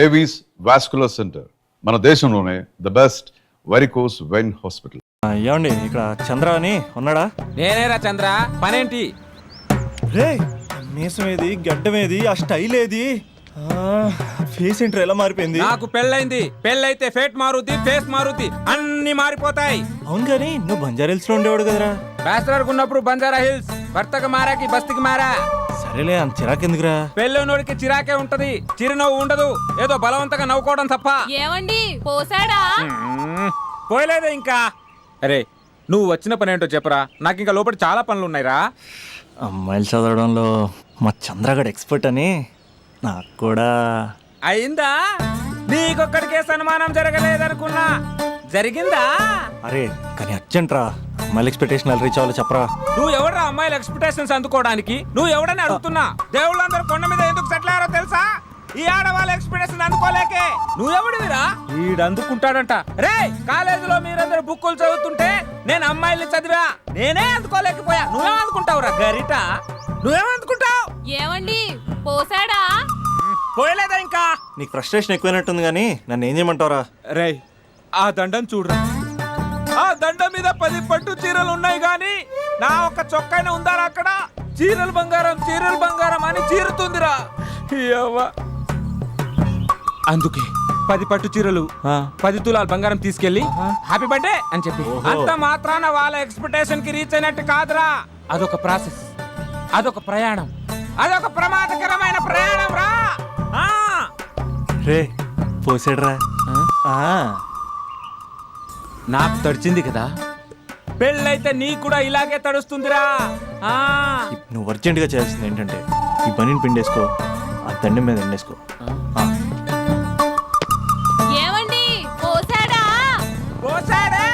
Avis vascular centre, మన దేశంలోనే the best varicose vein hospital. ఏమండి ఇక్కడ చంద్ర అని ఉన్నాడా? నేనేరా చంద్ర, పనేంటి? రే మీసం ఏది, గడ్డం ఏది, ఆ స్టైల్ ఏది, ఫేస్ ఏంట్రా ఎలా మారిపోయింది? నాకు పెళ్ళైంది, పెళ్ళైతే ఫేట్ మారుద్ది, ఫేస్ మారుద్ది, అన్ని మారిపోతాయి. అవును కానీ నువ్వు బంజారా హిల్స్ లో ఉండేవాడు కదరా? బ్యాచిలర్ ఉన్నప్పుడు బంజారా హిల్స్, భర్తకు మారాకి బస్తికి మారా. సరేలే అంత చిరాకెందుకురా? పెళ్ళోనోడికి చిరాకే ఉంటది, చిరునవ్వు ఉండదు, ఏదో బలవంతంగా నవ్వుకోవడం తప్ప. ఏమండి పోసాడా? పోయలేదే ఇంకా. అరే నువ్వు వచ్చిన పని ఏంటో చెప్పరా, నాకు ఇంకా లోపల చాలా పనులు ఉన్నాయిరా. అమ్మాయిలు చదవడంలో మా చంద్రగడ్ ఎక్స్పర్ట్ అని నాకు కూడా అయిందా? నీకొక్కడికే సన్మానం జరగలేదనుకున్నా, జరిగిందా? అరే కానీ అర్జెంట్ రా, అమ్మాయిల ఎక్స్పెక్టేషన్ ఎలా రీచ్ అవ్వాలో చెప్పరా. నువ్వు ఎవడరా అమ్మాయిల ఎక్స్పెక్టేషన్స్ అందుకోవడానికి? నువ్వు ఎవడని అడుగుతున్నా. దేవుళ్ళందరూ కొండ మీద ఎందుకు సెటిల్ అయ్యారో తెలుసా? ఈ ఆడవాళ్ళ ఎక్స్పెక్టేషన్ అందుకోలేకే. నువ్వెవడివిరా? వీడు అందుకుంటాడంట. రే కాలేజీలో మీరందరూ బుక్కులు చదువుతుంటే నేను అమ్మాయిల్ని చదివా, నేనే అందుకోలేకపోయా. నువ్వేం అందుకుంటావురా గరిట? నువ్వేం అందుకుంటావు? ఏమండి పోసాడా? పోయలేదా ఇంకా? నీకు ఫ్రస్ట్రేషన్ ఎక్కువైనట్టుంది కానీ నన్ను ఏం చేయమంటావురా? రే ఆ దండం చూడరా, ఆ దండం మీద 10 పట్టు చీరలు ఉన్నాయి గాని నా ఒక్క చొక్కానే ఉందారా అక్కడ? చీరలు బంగారం అని చీరుతుందిరా. అందుకే 10 పట్టు చీరలు 10 తులాలు బంగారం తీసుకెళ్లి హ్యాపీ బర్త్డే అని చెప్పి. అంత మాత్రాన వాళ్ళ ఎక్స్పెక్టేషన్ కి రీచ్ అయినట్టు కాదురా. అదొక ప్రాసెస్, అదొక ప్రయాణం, అదొక ప్రమాదకరమైన ప్రయాణం రా. రే పోసాడ్రా. నాకు తడిచింది కదా, పెళ్ళైతే నీ కూడా ఇలాగే తడుస్తుందిరా. నువ్వు అర్జెంట్ గా చేయాల్సింది ఏంటంటే ఈ పనిని పిండేసుకో, ఆ దండం మీద ఎండేసుకో. ఏమండి పోసాడా? పోసాడే.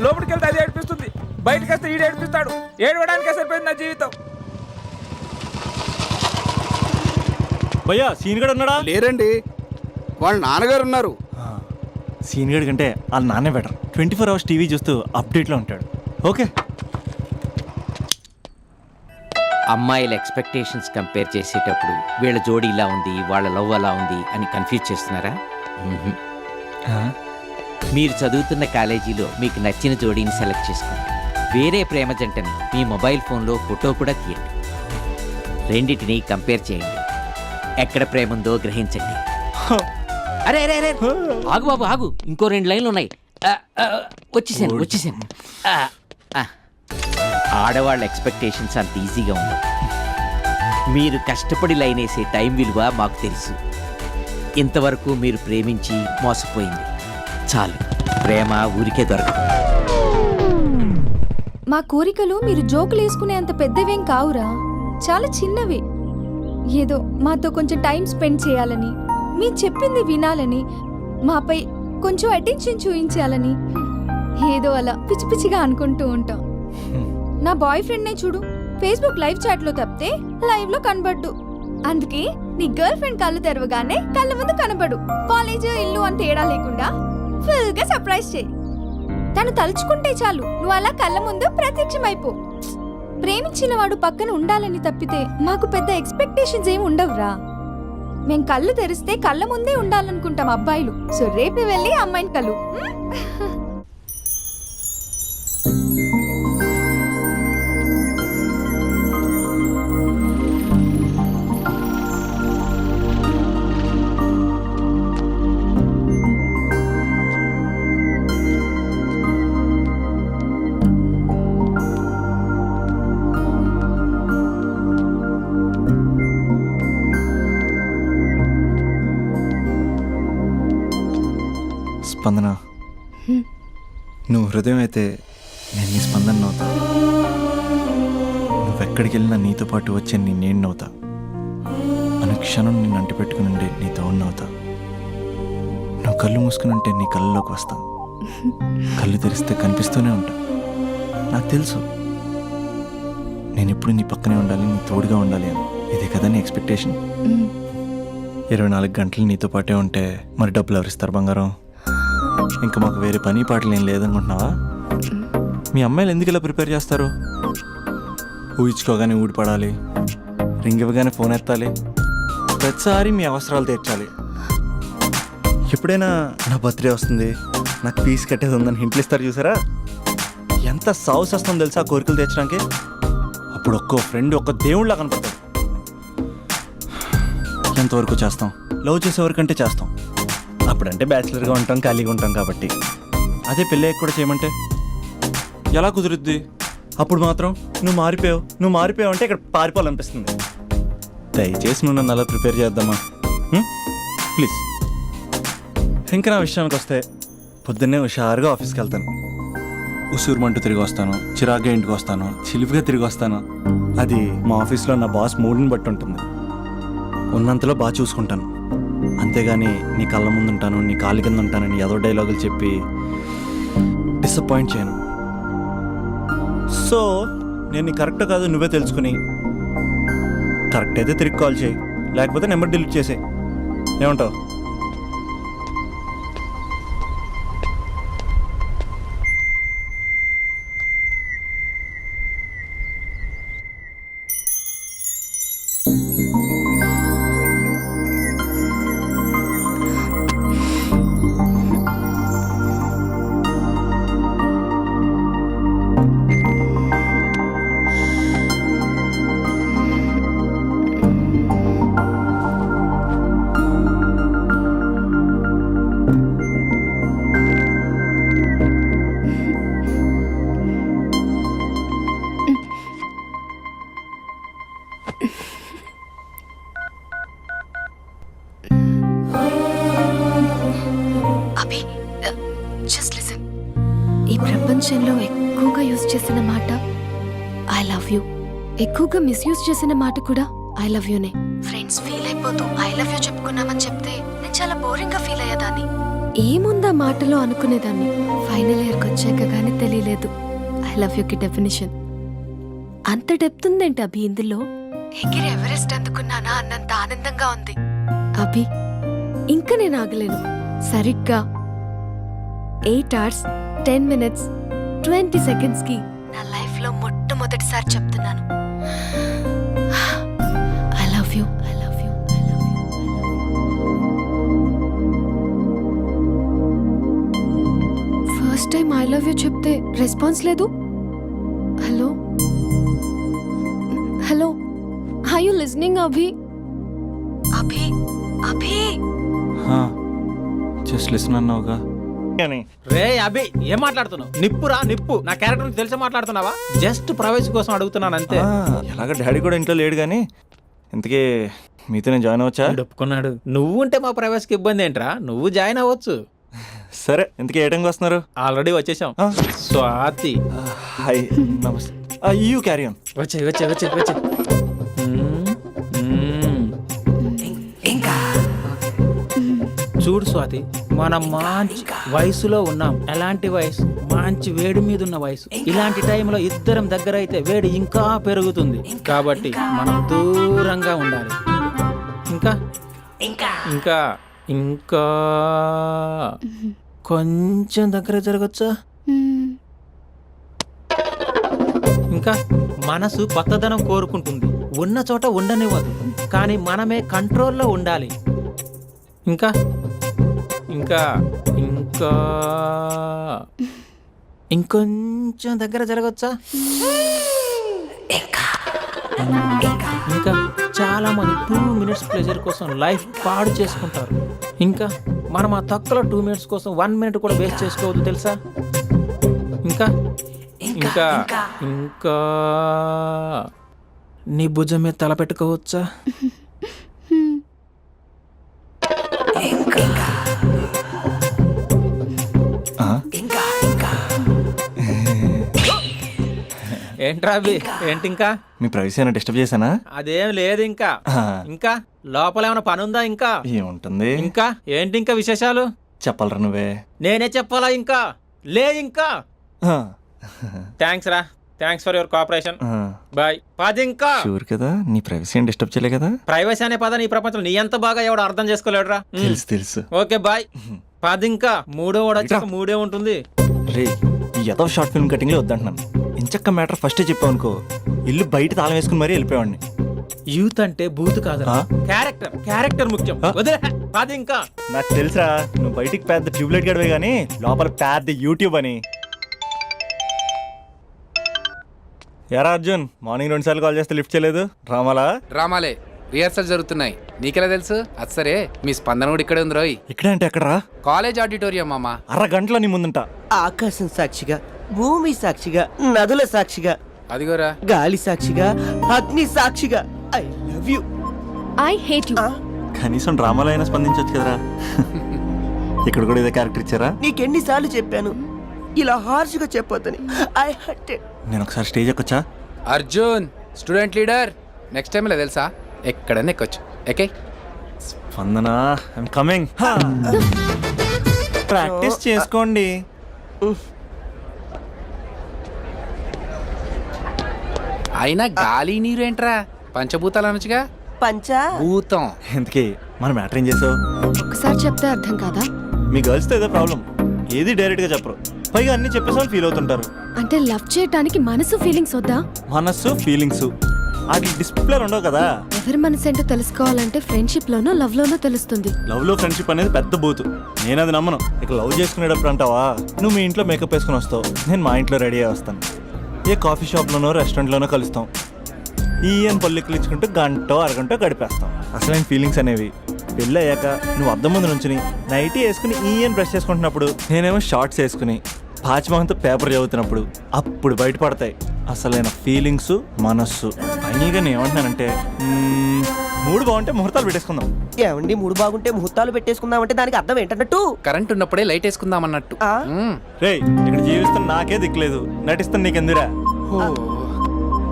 లోపలికి వెళ్తే అది ఏడిపిస్తుంది, బయటకు వస్తే ఈడు ఏడిపిస్తాడు. ఏడవడానికే సరిపోయింది నా జీవితం. భయ్యా సీన్ గడ్ ఉన్నాడా? లేరండి, వాళ్ళ నాన్నగారు ఉన్నారు. సీన్ గడ్ కంటే వాళ్ళ నాన్నే బెటర్. 24 hours టీవీ చూస్తూ అప్డేట్లో ఉంటాడు. ఓకే అమ్మాయిల ఎక్స్పెక్టేషన్స్ కంపేర్ చేసేటప్పుడు వీళ్ళ జోడి ఇలా ఉంది, వాళ్ళ లవ్ అలా ఉంది అని కన్ఫ్యూజ్ చేస్తున్నారా? మీరు చదువుతున్న కాలేజీలో మీకు నచ్చిన జోడీని సెలెక్ట్ చేసుకోండి. వేరే ప్రేమ జంటని మీ మొబైల్ ఫోన్లో ఫోటో కూడా తీయండి. రెండింటిని కంపేర్ చేయండి, ఎక్కడ ప్రేమ ఉందో గ్రహించండి. అరే అరే అరే ఆగు బాబు ఆగు, ఇంకో 2 లైన్లు ఉన్నాయి. వచ్చేసాను. ఆడవాళ్ళ ఎక్స్పెక్టేషన్స్ అంత ఈజీగా ఉంది. మీరు కష్టపడి లైన్ వేసే టైం విలువ మాకు తెలుసు. ఇంతవరకు మీరు ప్రేమించి మోసపోయింది చాలు, ప్రేమ ఊరికే దొరకదు. మా కోరికలు మీరు జోకులు వేసుకునే అంత పెద్దవేం కావురా, చాలా చిన్నవే. ఏదో మాతో కొంచెం టైం స్పెండ్ చేయాలని, మీ చెప్పింది వినాలని, మాపై కొంచెం అటెన్షన్ చూపించాలని ఏదో అలా పిచ్చి పిచ్చిగా అనుకుంటూ ఉంటాం. నా బాయ్ ఫ్రెండ్నే చూడు, ఫేస్బుక్ లైవ్ చాట్లో తప్పితే లైవ్ లో కనబడ్డు. అందుకే నీ గర్ల్ ఫ్రెండ్ కళ్ళు తెరవగానే కళ్ళ ముందు కనబడు. కాలేజ్ ఇల్లు అని తేడా లేకుండా ఫుల్ గా సర్ప్రైజ్ చేయి. తను తలుచుకుంటే చాలు నువ్వు అలా కళ్ళ ముందు ప్రత్యక్షమైపో. ప్రేమించిన వాడు పక్కన ఉండాలని తప్పితే మాకు పెద్ద ఎక్స్పెక్టేషన్స్ ఏమి ఉండవురా. మేం కళ్ళు తెరిస్తే కళ్ళ ముందే ఉండాలనుకుంటాం అబ్బాయిలు. సో రేపే వెళ్ళి అమ్మాయిని కలు. స్పందన, నువ్వు హృదయం అయితే నేను నీ స్పందన నవ్వుతా. నువ్వెక్కడికి వెళ్ళినా నీతో పాటు వచ్చే నేను నవ్వుతా. అనుక్షణం నిన్ను అంటి పెట్టుకుని ఉండే నీ తోడు నవ్వుతా. నువ్వు కళ్ళు మూసుకుని ఉంటే నీ కళ్ళలోకి వస్తా, కళ్ళు తెరిస్తే కనిపిస్తూనే ఉంటా. నాకు తెలుసు నేను ఎప్పుడు నీ పక్కనే ఉండాలి, నీ తోడుగా ఉండాలి అని. ఇదే కదా నీ ఎక్స్పెక్టేషన్? 24 గంటలు నీతో పాటే ఉంటే మరి డబ్బులు ఎవరిస్తారు బంగారం? ఇంకా మాకు వేరే పని పాటలు ఏం లేదనుకుంటున్నావా? మీ అమ్మాయిలు ఎందుకు ఇలా ప్రిపేర్ చేస్తారు? ఊహించుకోగానే ఊడిపడాలి, రింగ్ ఇవ్వగానే ఫోన్ ఎత్తాలి, ప్రతిసారి మీ అవసరాలు తీర్చాలి. ఎప్పుడైనా నా బర్త్డే వస్తుంది, నాకు ఫీజు కట్టేది ఉందని హింట్లు ఇస్తారు చూసారా? ఎంత సాహస్ వస్తుందో తెలుసా కోరికలు తీర్చడానికి. అప్పుడు ఒక్కో ఫ్రెండ్ ఒక్క దేవుళ్ళ కనపడతాడు. ఎంతవరకు చేస్తాం? లవ్ చేసేవరకంటే చేస్తాం. అప్పుడంటే బ్యాచిలర్గా ఉంటాం, ఖాళీగా ఉంటాం కాబట్టి. అదే పెళ్ళి కూడా చేయమంటే ఎలా కుదురుద్ది? అప్పుడు మాత్రం నువ్వు మారిపోయావు అంటే ఇక్కడ పారిపోవాలనిపిస్తుంది. దయచేసి నువ్వు నన్ను అలా ప్రిపేర్ చేద్దామా ప్లీజ్. ఇంకా నా విషయానికి వస్తే పొద్దున్నే హుషారుగా ఆఫీస్కి వెళ్తాను. ఉసూరుమంటూ తిరిగి వస్తాను, చిరాగ్గా ఇంటికి వస్తాను, చిలిపిగా తిరిగి వస్తాను. అది మా ఆఫీస్లో నా బాస్ మూడ్ని బట్టి ఉంటుంది. ఉన్నంతలో బాగా చూసుకుంటాను, అంతేగాని నీ కళ్ళ ముందు ఉంటాను, నీ కాళ్ళ కింద ఉంటానని ఏదో డైలాగులు చెప్పి డిసప్పాయింట్ చేయను. సో నేను నీ కరెక్ట్ కాదు నువ్వే తెలుసుకుని కరెక్ట్ అయితే తిరిగి కాల్ చేయి, లేకపోతే నెంబర్ డిలీట్ చేసేయి. ఏమంటావు? Abhi, just listen. ఈ ప్రపంచంలో ఎక్కువగా యూజ్ చేసిన మాట ఐ లవ్ యూ, ఎక్కువగా మిస్యూజ్ చేసిన మాట కూడా ఐ లవ్ యూనే. ఫ్రెండ్స్ ఫీల్ అయిపోతూ ఐ లవ్ యూ చెప్పుకున్నామని చెప్తే నేను చాలా బోరింగ్ గా ఫీల్ అయ్యేదాన్ని. ఏముందా మాటలో అనుకునేదాన్ని. ఫైనల్ ఇయర్కి వచ్చాక గానీ తెలియలేదు ఐ లవ్ యూకి డెఫినేషన్. అంత డెప్త్ ఉందేంటి అభి ఇందులో? ఎగిరి ఎవరెస్ట్ అందుకున్నానా అన్నంత ఆనందంగా ఉంది అభి. ఇంకా నేను ఆగలేను. సరిగ్గా 8 hours 10 minutes 20 seconds కి నా లైఫ్ లో మొట్టమొదటిసారి చెప్తున్నాను I love you, I love you, I love you. First time I love you చెప్తే రెస్పాన్స్ లేదు. Hello hello, are you listening Abhi? Abhi Abhi just listen అన్నావుగా. రే అభి, ఏం మాట్లాడుతున్నావు? నిప్పురా నిప్పు. నా క్యారెక్టర్ తెలిసి మాట్లాడుతున్నావా? జస్ట్ ప్రైవసీ కోసం అడుగుతున్నాను అంతే. ఎలాగ డాడీ కూడా ఇంట్లో లేడు కానీ ఇంతకీ మీతో నేను జాయిన్ అవ్వచ్చా? ఒప్పుకున్నాడు. నువ్వు ఉంటే మా ప్రైవసీకి ఇబ్బంది ఏంట్రా? నువ్వు జాయిన్ అవ్వచ్చు. సరే, ఇంతకీ ఏ టైంకి వస్తున్నారు? ఆల్రెడీ వచ్చేసాం. స్వాతి హాయ్, నమస్తే. You carry on. వచ్చే వచ్చే వచ్చే వచ్చే. చూడు స్వాతి, మనం మంచి వయసులో ఉన్నాం. ఎలాంటి వయసు? మంచి వేడి మీద ఉన్న వయసు. ఇలాంటి టైంలో ఇద్దరం దగ్గర అయితే వేడి ఇంకా పెరుగుతుంది. కాబట్టి మనం దూరంగా ఉండాలి. ఇంకా ఇంకా ఇంకా ఇంకా కొంచెం దగ్గర జరగచ్చా? ఇంకా మనసు కొత్తదనం కోరుకుంటుంది, ఉన్న చోట ఉండనివ్వదు. కానీ మనమే కంట్రోల్లో ఉండాలి. ఇంకా ఇంకా ఇంకా ఇంకొంచెం దగ్గర జరగచ్చా? ఇంకా చాలా మంది 2 minutes ప్లెజర్ కోసం లైఫ్ పాడు చేసుకుంటారు. ఇంకా మనం ఆ తక్కువ 2 minutes కోసం 1 minute కూడా వేస్ట్ చేసుకోవద్దు తెలుసా? ఇంకా ఇంకా ఇంకా నీ భుజం మీద తల పెట్టుకోవచ్చా? ఏంట్రా అవి? ఏంటి ఇంకా? మీ ప్రైవసీ అయినా డిస్టర్బ్ చేశానా? అదేం లేదు. ఇంకా ఇంకా లోపల ఏమైనా పని ఉందా? ఇంకా ఏముంటుంది? ఇంకా ఏంటి ఇంకా విశేషాలు? చెప్పాలరా నువ్వే. నేనే చెప్పాలా? ఇంకా లే. ఇంకా థ్యాంక్స్ రా, thanks for your cooperation. Bye. పది. ఇంకా షూర్ కదా? నీ ప్రైవసీ ఏం డిస్టర్బ్ చేయలే కదా? ప్రైవసీ అనే పద నీ ప్రపంచంలో నీ ఎంత బాగా ఎవడు అర్థం చేసుకోలేడురా. తెలుసు తెలుసు. Okay bye. పది. ఇంకా మూడో వాడు వచ్చాక మూడే ఉంటుంది. రే, ఏదో షార్ట్ ఫిల్మ్ కటింగ్లో వద్దంటున్నాను. ఇంచక్క మ్యాటర్ ఫస్టే చెప్పావు అనుకో, ఇల్లు బయట తాళం వేసుకుని మరీ వెళ్ళిపోయాడిని. యూత్ అంటే బూత్ కాదురా, క్యారెక్టర్ క్యారెక్టర్ ముఖ్యం. వదిలే అది ఇంకా నాకు తెలుసా నువ్వు బయటికి పెద్ద ట్యూబ్లైట్ గడవే కానీ లోపల పెద్ద యూట్యూబ్ అని. ఎరా అర్జున్, మార్నింగ్ 2 సార్లు కాల్ చేస్తే లిఫ్ట్ చేయలేదు. డ్రామాలే రిహర్సల్ జరుగుతున్నాయి, నీకెలా తెలుసు? అది సరే, మీ స్పందన కూడా ఇక్కడే ఉంది రోయ్. ఇక్కడే అంటే ఎక్కడరా? కాలేజ్ ఆడిటోరియం మామ. అరగంటలో నీ ముందుంటా. ఆకాశం సాక్షిగా, భూమి సాక్షిగా, నదుల సాక్షిగా, అదిగోరా గాలి సాక్షిగా, అగ్ని సాక్షిగా, I love you. I hate you. కనీసం డ్రామాలో అయినా స్పందించవచ్చు కదరా. ఇక్కడ కూడా ఇదే క్యారెక్టర్ ఇచ్చారా? నీకెన్నిసార్లు చెప్పాను ఇలా హార్ష్గా చెప్పొద్దని. I hurt. నేను ఒకసారి స్టేజ్ ఎక్కొచ్చా? Arjun student leader, next time ఇలా తెలుసా ఎక్కడన్నా ఎక్కొచ్చు. ఎక్కే స్పందన, ఐఎమ్ కమింగ్. ప్రాక్టీస్ చేసుకోండి. అయినా గాలి నీరు ఏంట్రా, పంచభూతాలు అనొచ్చుగా. పంచా భూతం. ఎందుకే మన మ్యాటర్ ఏం చేసావు? ఒకసారి చెప్తే అర్థం కాదా? మీ గర్ల్స్తో ఏదో ప్రాబ్లం, ఏది డైరెక్ట్గా చెప్పరు, పైగా అన్ని చెప్పేసి వాళ్ళు ఫీల్ అవుతుంటారు. అంటే లవ్ చేయడానికి మనసు ఫీలింగ్స్ వద్దా? మనస్సు ఫీలింగ్స్ వాటి డిస్ప్లే ఉండవు కదా. ఎవరి మనసు ఏంటో తెలుసుకోవాలంటే ఫ్రెండ్షిప్ లోనో లవ్ లోనో తెలుస్తుంది. లవ్ లో ఫ్రెండ్షిప్ అనేది పెద్ద బూతు, నేను అది నమ్మను. ఇక లవ్ చేసుకునేటప్పుడు అంటావా, నువ్వు మీ ఇంట్లో మేకప్ వేసుకుని వస్తావు, నేను మా ఇంట్లో రెడీ అయ్యి వస్తాను. ఏ కాఫీ షాప్లోనో రెస్టారెంట్లోనో కలుస్తాం, ఈయన పల్లెక్కులు ఇచ్చుకుంటూ గంటో అరగంటో గడిపేస్తాం. అసలైన ఫీలింగ్స్ అనేవి పెళ్ళి అయ్యాక నువ్వు అద్దం ముందు నుంచుని నైటీ వేసుకుని ఈయన బ్రష్ చేసుకుంటున్నప్పుడు, నేనేమో షార్ట్స్ వేసుకుని పాచిమహంతో పేపర్ చదువుతున్నప్పుడు అప్పుడు బయటపడతాయి అసలైన ఫీలింగ్స్, మనస్సు. ఫైనల్గా నేను ఏమంటున్నానంటే, మూడు బాగుంటే ముహూర్తాలు పెట్టేసుకుందాం. ఏమండి, మూడు బాగుంటే ముహూర్తాలు పెట్టేసుకుందాం అంటే దానికి అర్థం ఏంటన్నట్టు? కరెంట్ ఉన్నప్పుడే లైట్ వేసుకుందాం అన్నట్టు. ఆ? రేయ్, ఇక్కడ జీవిస్తున్న నాకే దిక్కులేదు, నటిస్తాను నీకెందురా?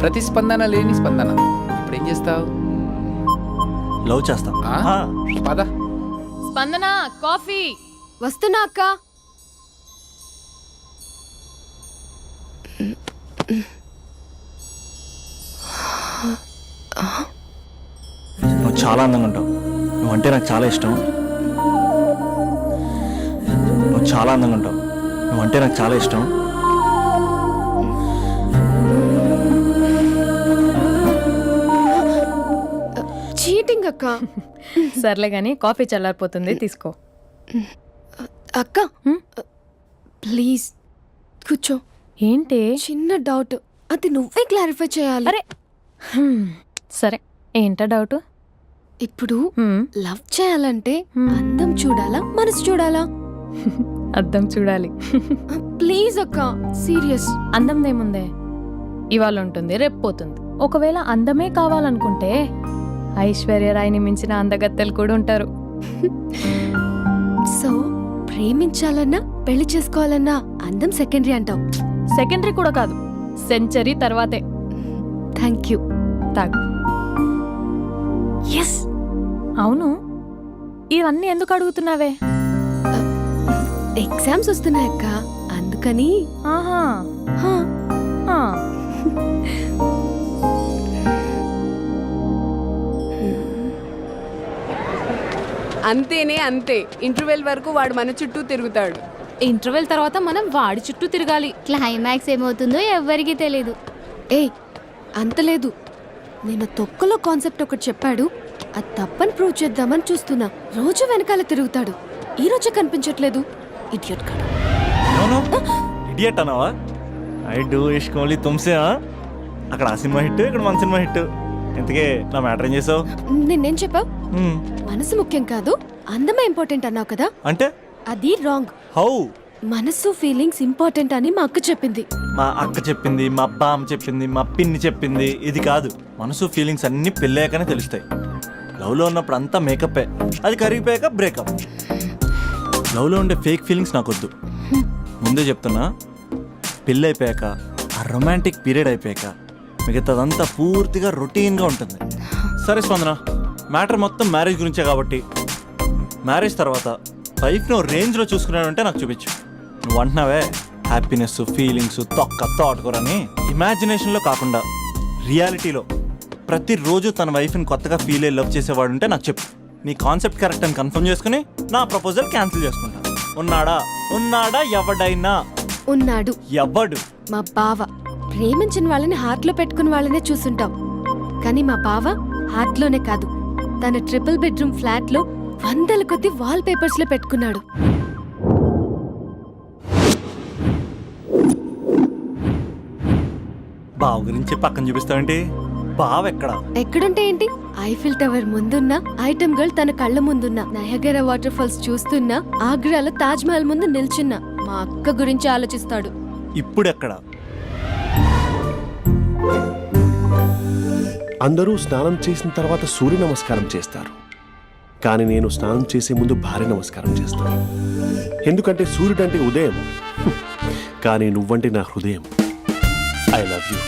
ప్రతిస్పందన లేని స్పందన. ఇప్పుడు ఏం చేస్తావు? లవ్ చేస్తా. పద. స్పందన కాఫీ. వస్తున్నా అక్క. నువ్వు చాలా అందంగా ఉంటావు, నువ్వంటే నాకు చాలా ఇష్టం. నువ్వు చాలా అందంగా ఉంటావు, నువ్వంటే నాకు చాలా ఇష్టం. చీటింగ్ అక్క. సర్లే గాని కాఫీ చల్లారిపోతుంది, తీసుకో. అక్క ప్లీజ్ కూర్చో. ఏంటి? చిన్న డౌట్, అది నువ్వే క్లారిఫై చేయాలి. అరే సరే, ఏంటా డౌట్? ఇప్పుడు లవ్ చేయాలంటే అందం చూడాలా, మనసు చూడాలా? అద్దం చూడాలి. ప్లీజ్ అక్క, సీరియస్. అందందేముందే, ఇవాళ ఉంటుంది రేపు పోతుంది. ఒకవేళ అందమే కావాలనుకుంటే ఐశ్వర్య రాయ్ని మించిన అందగత్తెలు కూడా ఉంటారు. సో ప్రేమించాలన్నా పెళ్లి చేసుకోవాలన్నా అందం సెకండరీ అంటావు? సెకండరీ కూడా కాదు, సెంచరీ తర్వాతే. Thank you. తాగు. ఎస్. అవును, ఇవన్నీ ఎందుకు అడుగుతున్నావే? ఎగ్జామ్స్ వస్తున్నాయి అక్క, అందుకని. ఆహా. హా. ఆ. అంతేనే అంతే, ఇంటర్వెల్ వరకు వాడు మన చుట్టూ తిరుగుతాడు. ఇంటర్వెల్ తర్వాత మనం వాడి చుట్టూ తిరగాలి. క్లైమాక్స్ ఏమవుతుందో ఎవ్వరికీ తెలీదు. ఏయ్ అంత లేదు, నేను తొక్కలో కాన్సెప్ట్ ఒకటి చెప్పాడు, అది తప్పని ప్రూవ్ చేద్దామని చూస్తున్నా. రోజు వెనకాల తిరుగుతాడు, ఈ రోజే కనిపించట్లేదు. ఇడియట్ కాడు. ఇడియట్ అన్నావా? ఐ డూ ఇష్క్ ఓన్లీ తుమ్సే. అక్కడ ఆ సినిమా హిట్, ఇక్కడ మన సినిమా హిట్. ఇంతకే నా మ్యాటర్ ఏం చేసావు? నిన్నేం చెప్పావు? మనసు ముఖ్యం కాదు, అందమే ఇంపార్టెంట్ అన్నావు కదా. అంటే అది రాంగ్. హౌ? మనసు ఫీలింగ్స్ ఇంపార్టెంట్ అని మా అక్క చెప్పింది. మా అక్క చెప్పింది, మా బామ్మ చెప్పింది, మా పిన్ని చెప్పింది. ఇది కాదు, మనసు ఫీలింగ్స్ అన్ని పెళ్ళాకనే తెలుస్తాయి. లవ్లో ఉన్నప్పుడు అంతా మేకప్పే, అది కరిగిపోయాక బ్రేకప్. లవ్లో ఉండే ఫేక్ ఫీలింగ్స్ నాకొద్దు. ముందే చెప్తున్నా, పెళ్ళి అయిపోయాక, ఆ రొమాంటిక్ పీరియడ్ అయిపోయాక మిగతాదంతా పూర్తిగా రొటీన్గా ఉంటుంది. సరే స్పందన, మ్యాటర్ మొత్తం మ్యారేజ్ గురించే కాబట్టి, మ్యారేజ్ తర్వాత వైఫ్ను రేంజ్లో చూసుకున్నాడంటే నాకు చూపించు. నువ్వు అంటున్నావే హ్యాపీనెస్, ఫీలింగ్స్, తోటకూరని, ఇమాజినేషన్లో కాకుండా రియాలిటీలో ప్రతిరోజు తన వైఫ్ని కొత్తగా ఫీల్ అయ్యి లవ్ చేసేవాడు ఉంటే నాకు చెప్పు. నీ కాన్సెప్ట్ కరెక్ట్ అని కన్ఫర్మ్ చేసుకుని నా ప్రపోజల్ క్యాన్సిల్ చేసుకుంటా. ఉన్నాడా ఎవడైనా? ఉన్నాడు. ఎవడు? మా బావ. ప్రేమించిన వాళ్ళని హార్ట్లో పెట్టుకున్న వాళ్ళనే చూసుంటాం, కానీ మా బావ హార్ట్లోనే కాదు తన ట్రిపుల్ బెడ్రూమ్ ఫ్లాట్లో వందల కొద్ది వాల్ పేపర్స్ లో పెట్టుకున్నాడు. బావ గురించి పక్కన చూపిస్తావంటే బావ ఎక్కడ? ఎక్కడుంటే ఏంటి, ఐఫిల్ టవర్ ముందున్న ఐటమ్ గర్ల్ తన కళ్ళ ముందున్న నయగరా వాటర్ ఫాల్స్ చూస్తున్నా, ఆగ్రాలో తాజ్ మహల్ ముందు నిల్చున్నా మా అక్క గురించి ఆలోచిస్తాడు. ఇప్పుడు ఎక్కడ? అందరూ స్నానం చేసిన తర్వాత సూర్య నమస్కారం చేస్తారు, కానీ నేను స్నానం చేసే ముందు భార్య నమస్కారం చేస్తాను. ఎందుకంటే సూర్యుడు అంటే ఉదయం, కానీ నువ్వంటే నా హృదయం. I love you,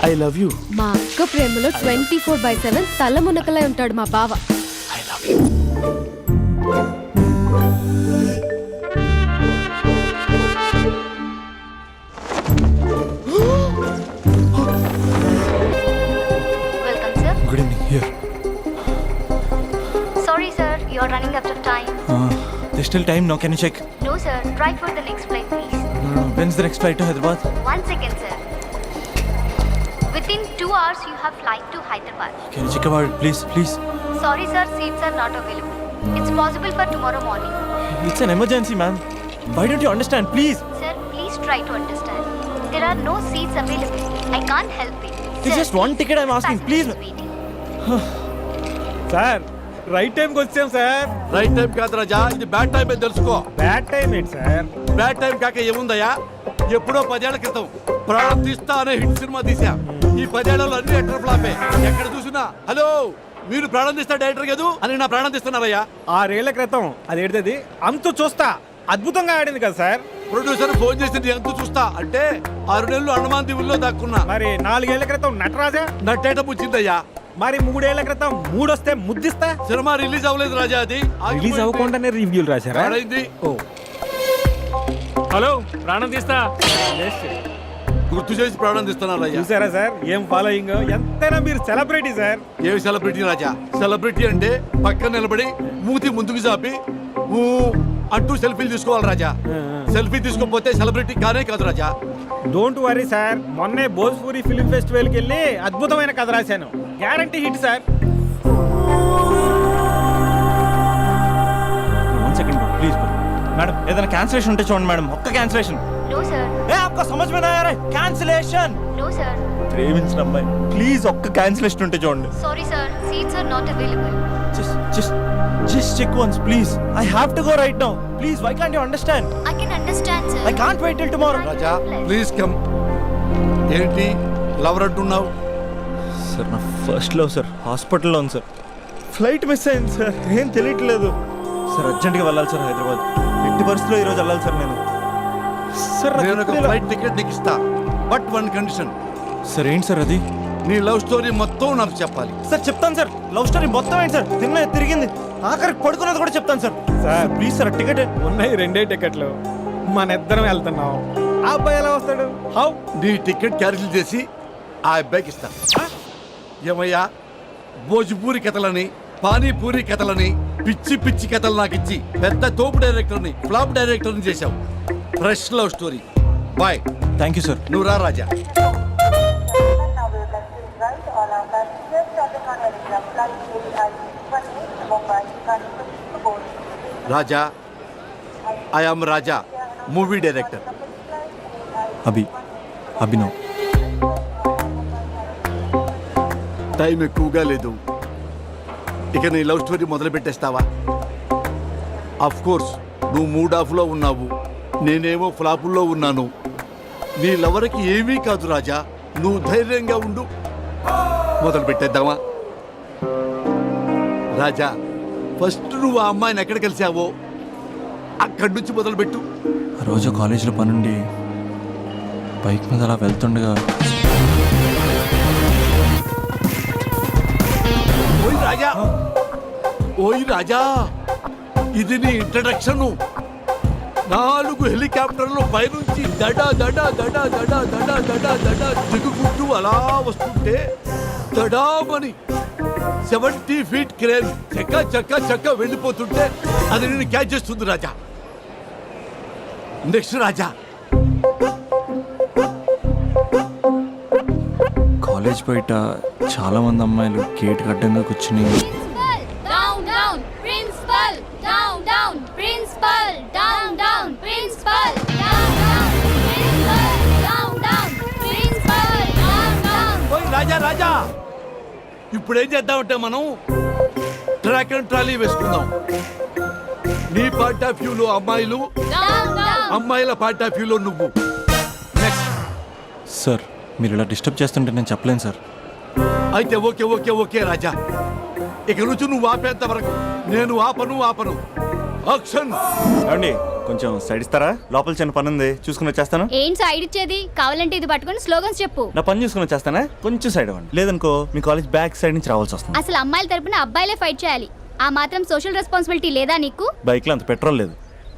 I love you. మా అక్క ప్రేమలో 24/7 తల మునకలై ఉంటాడు మా బావ. I love you. Welcome sir. Good evening. Here. Sorry sir, you are running out of time. There's still time now. Can you check? No sir, try for the next flight please. When's the next flight to Hyderabad? 1 second sir. Within 2 hours you have flight to Hyderabad. Can you check about it, please? Please. Sorry sir, seats are not available. It's possible for tomorrow morning. It's an emergency, ma'am. Why don't you understand? Please. Sir, please try to understand. There are no seats available. I can't help it. It's just one ticket I'm asking. Please. Sir right టైంకి వచ్చాం sir. Right time కాదు రాజా, ఇది bad time అని తెలుసుకో. Bad time ఏంటి sir? Bad time కాక ఏముందయ్యా? ఎప్పుడో 10 ఏళ్ల క్రితం ప్రాణం తీస్తా అనే హిట్ సినిమా తీసాం. ఈ 10 ఏళ్లలో అన్ని ఎక్కడ ఫ్లాపే. ఎక్కడ చూసినా హలో మీరు ప్రాణం తీస్తా డైరెక్టర్ కాదు అని నా ప్రాణం తీస్తున్నారయ్యా. 6 ఏళ్ల క్రితం అది ఏడుతుంది అంతు చూస్తా అద్భుతంగా ఆడింది కదా సార్. ప్రొడ్యూసర్ ఫోన్ చేసి ఎంత చూస్తా అంటే 6 నెలలు అండమాన్ దీవుల్లో దాక్కున్నా. మరి 4 ఏళ్ల క్రితం నటరాజా నట్టేట పుచ్చిందయ్యా. మరి 3 ఏళ్ల క్రితం మూడొస్తే ముద్దిస్తా. సినిమా రిలీజ్ అవ్వలేదు రాజా, అది రిలీజ్ అవ్వకుండానే రివ్యూలు రాశారా? అయింది. ఓ హలో ప్రాణం తీస్తా గుర్తు చేసి ప్రాణం తీస్తున్నారు రాజా. చూసారా సార్ ఏం ఫాలోయింగ్? ఎంతైనా మీరు సెలబ్రిటీ సార్. ఏమి సెలబ్రిటీ రాజా? సెలబ్రిటీ అంటే పక్కన నిలబడి మూతి ముందుకు చాపి ఊ అంటూ సెల్ఫీలు తీసుకోవాలి రాజా. సెల్ఫీ తీసుకోకపోతే సెలబ్రిటీ కానే కాదు రాజా. డోంట్ వరీ సార్, మొన్నే భోజ్పూరి ఫిల్మ్ ఫెస్టివల్కి వెళ్ళి అద్భుతమైన కథ రాశాను. Guarantee hit sir. One second, please. Madam ఏదైనా క్యాన్సిలేషన్ ఉంటే చూడండి మేడం. ఒక్క క్యాన్సిలేషన్. No sir. आपको समझ में नहीं आ रहा है? कैंसिलेशन. No sir. ప్రేమించిన అమ్మాయి ప్లీజ్ ఒక్క క్యాన్సిలేషన్ ఉంటే చూడండి. Sorry sir, seats are not available. Just check once please. I have to go right now. Please, why can't you understand? I can understand sir. I can't wait till tomorrow. Raja please come. ఏంటి lover అంటున్నావు? Sir నా first love sir హాస్పిటల్లో ఉంది sir. Flight miss అయింది sir, ఏం తెలియట్లేదు sir. అర్జెంట్గా వెళ్ళాలి సార్ హైదరాబాద్. ఎట్టి పరిస్థితుల్లో ఈరోజు వెళ్ళాలి సార్ నేను. సార్ నేను ఒక ఫ్లైట్ టికెట్ నీకు ఇస్తా, బట్ వన్ కండిషన్. సార్ ఏంటి సార్ అది? నీ లవ్ స్టోరీ మొత్తం నాకు చెప్పాలి. సార్ చెప్తాను సార్. లవ్ స్టోరీ మొత్తం ఏంటి సార్? తిన్న తిరిగింది ఆఖరికి పడుకున్నది కూడా చెప్తాను sir. Sir please sir ticket. ఉన్నాయి 2 టికెట్లు, మన ఇద్దరం వెళ్తున్నాం. ఆ అబ్బాయి ఎలా వస్తాడు? హౌ? నీ టికెట్ క్యాన్సిల్ చేసి ఆ అబ్బాయికి ఇస్తా. ఏమయ్యా భోజ్పూరి కథలని పానీపూరి కథలని పిచ్చి పిచ్చి కథలు నాకు ఇచ్చి పెద్ద తోపు డైరెక్టర్ని ఫ్లాప్ డైరెక్టర్ని చేశావు. Fresh love story. Boy. Thank you sir. నువ్వు రా Raja. Raja, I am Raja, movie director. Abhinav. Time ఎక్కువగా లేదు, ఇక నీ లవ్ స్టోరీ మొదలు పెట్టేస్తావా? అఫ్ కోర్స్ నువ్వు మూడ్ ఆఫ్లో ఉన్నావు, నేనేమో ఫ్లాపుల్లో ఉన్నాను. నీ లవర్కి ఏమీ కాదు రాజా, నువ్వు ధైర్యంగా ఉండు. మొదలు పెట్టేద్దామా? రాజా ఫస్ట్ నువ్వు ఆ అమ్మాయిని ఎక్కడ కలిసావో అక్కడి నుంచి మొదలుపెట్టు. ఆ రోజు కాలేజీలో పనుండి బైక్ మీద అలా వెళ్తుండగా ఓయ్ రాజా, ఓయ్ రాజా, ఇది నీ ఇంట్రడక్షన్. 4 హెలికాప్టర్లు పైనుంచి దడా దడా దడా దడా దడా దడా దడా దిగుకుంటూ అలా వస్తుంటే దడామని 70 ఫీట్ క్రేన్ చక్క చక్క చక్క వెళ్ళిపోతుంటే అది నేను క్యాచ్ చేస్తుంది Raja. Next Raja. College college బయట చాలామంది అమ్మాయిలు గేట్ అడ్డంగా కూర్చుని down down principal down down principal down down principal down down principal down down principal down down ఓయ్ రాజా రాజా, ఇప్పుడు ఏం చేద్దామంటే మనం ట్రాక్ అండ్ ట్రాలీ వేసుకుందాం. నీ పార్ట్ ఆఫ్ వ్యూలో అమ్మాయిలు, డౌన్ డౌన్ అమ్మాయిల పార్ట్ ఆఫ్ వ్యూలో నువ్వు. నెక్స్ట్. సార్ మీరు ఇలా డిస్టర్బ్ చేస్తుంటే నేను చెప్పలేను సార్. అయితే ఓకే ఓకే ఓకే రాజా, ఇక నుంచి నువ్వు ఆపేంత వరకు నేను ఆపను. యాక్షన్. ఏమండి కొంచెం సైడ్ ఇస్తారా? లోపల చిన్న పని ఉంది, చూసుకుని వచ్చేస్తాను. ఏం సైడ్ ఇచ్చేది? కావాలంటే ఇది పట్టుకొని స్లోగన్స్ చెప్పు. నా పని చూసుకుని వచ్చేస్తానా? కొంచెం సైడ్ అవ్వండి, లేదనుకో మీ కాలేజ్ బ్యాక్ సైడ్ నుంచి రావాల్సి వస్తుంది. అసలు అమ్మాయిల తరపున అబ్బాయిలే ఫైట్ చేయాలి. ఆ మాత్రం సోషల్ రెస్పాన్సిబిలిటీ లేదా నీకు? బైక్లో అంత పెట్రోల్ లేదు.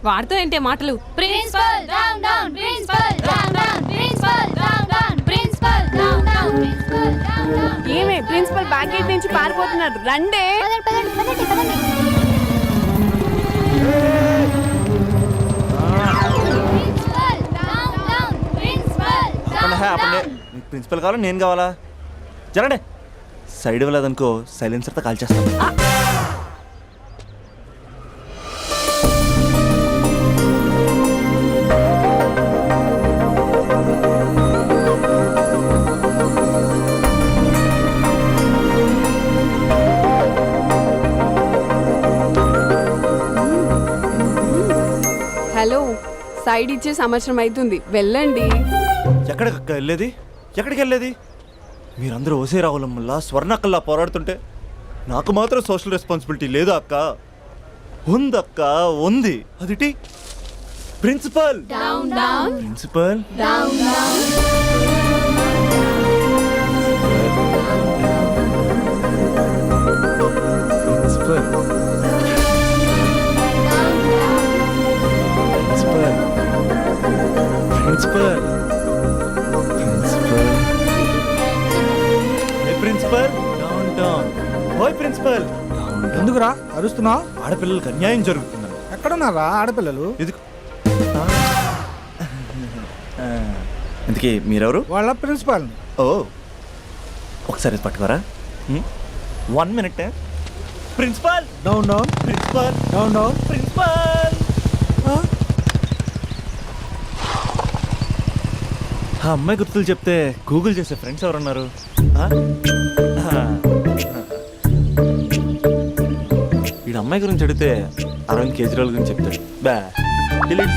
వాడితో ఏంటే మాటలు? Principal down down principal down down principal down down principal down down principal down down. ఏమే ప్రిన్సిపల్ బ్యాక్ గేట్ నుంచి పారిపోతున్నారు, రండే. పదండి పదండి పదండి పదండి. Principal down down principal down down. మీకు ప్రిన్సిపల్ కావాలా నేను కావాలా? జరండి. సైడ్ ఇవ్వలేదనుకో సైలెన్సర్తో కాల్ చేస్తాను. హలో, సైడ్ ఇచ్చే సంవత్సరం అవుతుంది, వెళ్ళండి. ఎక్కడికి వెళ్ళేది? ఎక్కడికి వెళ్ళేది? మీరందరూ ఓసే రావులమ్మల్లా స్వర్ణక్కల్లా పోరాడుతుంటే నాకు మాత్రం సోషల్ రెస్పాన్సిబిలిటీ లేదు అక్క. ఉందక్క, ఉంది. అదిటి principal. Down down principal. Down down. Principal. Principal. Principal. Principal. Down down. ఓయ్ ప్రిన్సిపల్. ఎందుకురా అరుస్తున్నా? ఆడపిల్లలకు అన్యాయం జరుగుతుందని. ఎక్కడున్నారా ఆడపిల్లలు? ఎందుకు? ఇందుకే మీరెవరు? వాళ్ళ ప్రిన్సిపాల్. ఓ, ఒకసారి ఇది పట్టుకోరా. 1 minute. Principal. Down down principal. Down down principal. ఆ అమ్మాయి గుర్తులు చెప్తే గూగుల్ చేసే ఫ్రెండ్స్ ఎవరున్నారు? వీడు అమ్మాయి గురించి అడిగితే అరవింద్ కేజ్రీవాల్ గురించి చెప్తాడు. బా డిలీట్.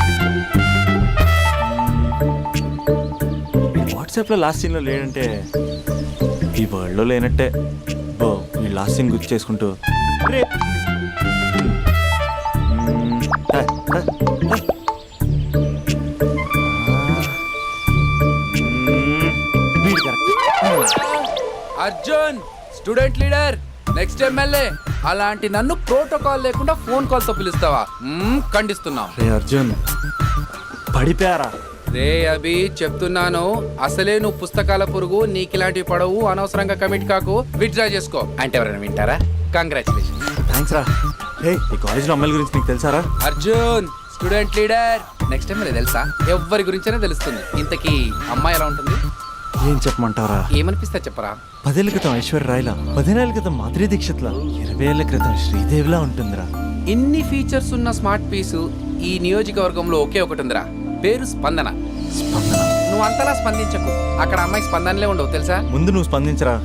వాట్సాప్లో లాస్ట్ సీన్లో లేడంటే ఈ వరల్డ్లో లేనట్టే. బో ఈ లాస్ట్ సీన్ గుర్తు చేసుకుంటూ rape. Arjun student leader, next MLA. అలాంటి నన్ను ప్రోటోకాల్ లేకుండా ఫోన్ కాల్ తో పిలుస్తావా? ఖండిస్తున్నాం. రే అర్జున్, పడిపోయారా? రే అభి, చెప్తున్నాను, అసలే నువ్వు పుస్తకాల పురుగు, నీకు ఇలాంటివి పడవు, అనవసరంగా కమిట్ కాకు, విత్డ్రా చేసుకో. అంటే ఎవరైనా వింటారా? కంగ్రాచులేషన్. థ్యాంక్స్ రా. రే ఈ కాలేజ్లో అమ్మాయిల గురించి నీకు తెలుసారా? Arjun student leader, next MLA తెలుసా? ఎవరి గురించైనా తెలుస్తుంది. ఇంతకీ అమ్మాయి ఎలా ఉంటుంది? ఏం చెప్పమంటారా? ఏమనిపిస్తా చెప్పరా. 10 ఏళ్ల క్రితం ఐశ్వర్య రాయ్లా, 15 ఏళ్ల క్రితం మాధురి దీక్షిత్లా, 20 ఏళ్ల క్రితం శ్రీదేవిలా ఉంటుందిరా. ఇన్ని ఫీచర్స్ ఉన్న స్మార్ట్ పీసు ఈ నియోజకవర్గంలో ఒకే ఒకటి ఉందిరా, పేరు స్పందన. స్పందన. నువ్వు అంతలా స్పందించకు, అక్కడ అమ్మాయి స్పందనలే ఉండవు తెలుసా. ముందు నువ్వు స్పందించరా.